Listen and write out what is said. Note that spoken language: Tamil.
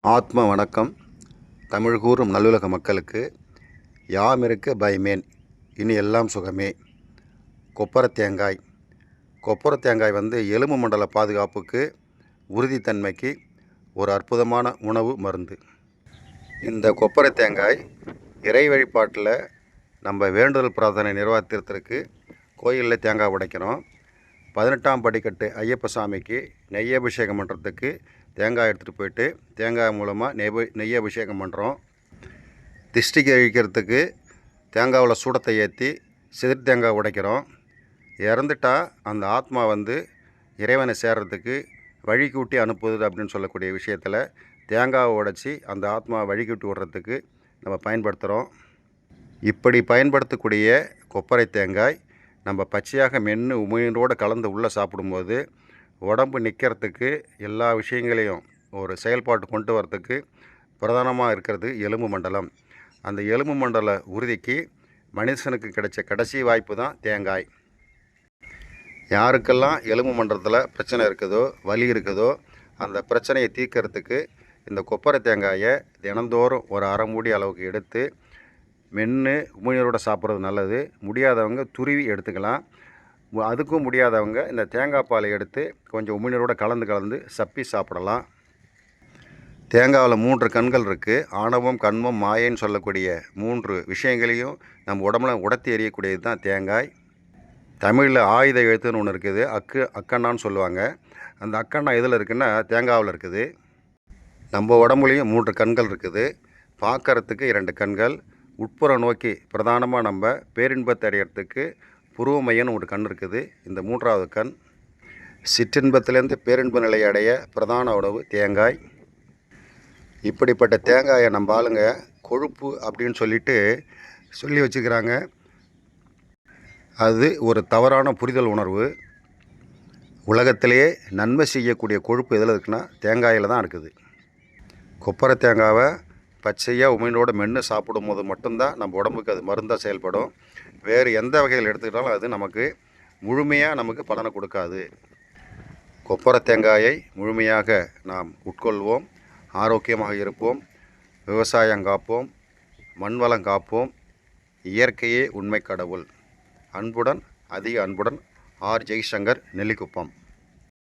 ஆத்ம வணக்கம். தமிழ் கூறும் நல்லுலக மக்களுக்கு யாம் இருக்க பயமேன், இனி எல்லாம் சுகமே. கொப்பரை தேங்காய். கொப்பரை தேங்காய் எலும்பு மண்டல பாதுகாப்புக்கு, உறுதித்தன்மைக்கு ஒரு அற்புதமான உணவு மருந்து. இந்த கொப்பரை தேங்காய் இறை வழிபாட்டில் நம்ம வேண்டுதல் பிரார்த்தனை நிறைவேற்றுறதுக்கு கோயிலில் தேங்காய் உடைக்கிறோம். 18ஆம் படிக்கட்டு ஐயப்ப சாமிக்கு நெய் அபிஷேகம் பண்ணுறதுக்கு தேங்காய் எடுத்துகிட்டு போயிட்டு தேங்காய் மூலமாக நெய் அபிஷேகம் பண்ணுறோம். திஷ்டி கழிக்கிறதுக்கு தேங்காவில் சூடத்தை ஏற்றி சிதிர் தேங்காய் உடைக்கிறோம். இறந்துட்டா அந்த ஆத்மா இறைவனை சேர்றதுக்கு வழி கூட்டி அனுப்புது அப்படின்னு சொல்லக்கூடிய விஷயத்தில் தேங்காவை உடைச்சி அந்த ஆத்மா வழி கூட்டி விடுறதுக்கு நம்ம பயன்படுத்துகிறோம். இப்படி பயன்படுத்தக்கூடிய கொப்பரை தேங்காய் நம்ம பச்சையாக மென்று உமிழ்நீரோடு கலந்து உள்ளே சாப்பிடும்போது உடம்பு நிற்கிறதுக்கு எல்லா விஷயங்களையும் ஒரு செயல்பாட்டு கொண்டு வரத்துக்கு பிரதானமாக இருக்கிறது எலும்பு மண்டலம். அந்த எலும்பு மண்டல உறுதிக்கு மனுஷனுக்கு கிடைச்ச கடைசி வாய்ப்பு தான் தேங்காய். யாருக்கெல்லாம் எலும்பு மண்டலத்தில் பிரச்சனை இருக்குதோ, வலி இருக்குதோ, அந்த பிரச்சனையை தீர்க்கறதுக்கு இந்த கொப்பரை தேங்காயை தினந்தோறும் ஒரு அரை மூடி அளவுக்கு எடுத்து மென்று உமிழ்நீரோடு சாப்பிட்றது நல்லது. முடியாதவங்க துருவி எடுத்துக்கலாம். அதுக்கும் முடியாதவங்க இந்த தேங்காய் பாலை எடுத்து கொஞ்சம் உமிழ்நீரோடு கலந்து சப்பி சாப்பிடலாம். தேங்காயில் 3 கண்கள் இருக்குது. ஆணவம், கண்மம், மாயைன்னு சொல்லக்கூடிய 3 விஷயங்களையும் நம்ம உடம்புல உடத்தி எறியக்கூடியது தான் தேங்காய். தமிழில் ஆயுத எழுத்துன்னு ஒன்று இருக்குது, அக்கண்ணான்னு சொல்லுவாங்க. அந்த அக்கண்ணா எதில் இருக்குன்னா தேங்காவில் இருக்குது. நம்ம உடம்புலையும் 3 கண்கள் இருக்குது. பார்க்கறதுக்கு 2 கண்கள். உட்புறம் நோக்கி பிரதானமாக நம்ம பேரின்பத்தை அடையிறதுக்கு புருவ மையன்னு ஒரு கண் இருக்குது. இந்த 3வது கண் சிற்றின்பத்திலேருந்து பேரின்ப நிலையை அடைய பிரதான உணவு தேங்காய். இப்படிப்பட்ட தேங்காயை நம்ம ஆளுங்க கொழுப்பு அப்படின்னு சொல்லி வச்சுக்கிறாங்க. அது ஒரு தவறான புரிதல் உணர்வு. உலகத்திலேயே நன்மை செய்யக்கூடிய கொழுப்பு எதில் இருக்குன்னா தேங்காயில் தான் இருக்குது. கொப்பரை தேங்காவை பச்சையாக உமிழ்நீரோடு மென்று சாப்பிடும் போது மட்டும்தான் நம்ம உடம்புக்கு அது மருந்தாக செயல்படும். வேறு எந்த வகையில் எடுத்துக்கிட்டாலும் அது நமக்கு முழுமையாக பலனை கொடுக்காது. கொப்பரை தேங்காயை முழுமையாக நாம் உட்கொள்வோம். ஆரோக்கியமாக இருப்போம். விவசாயம் காப்போம். மண்வளம் காப்போம். இயற்கையே உண்மை கடவுள். அன்புடன், அதிக அன்புடன், ஆர். ஜெய்சங்கர், நெல்லிக்குப்பம்.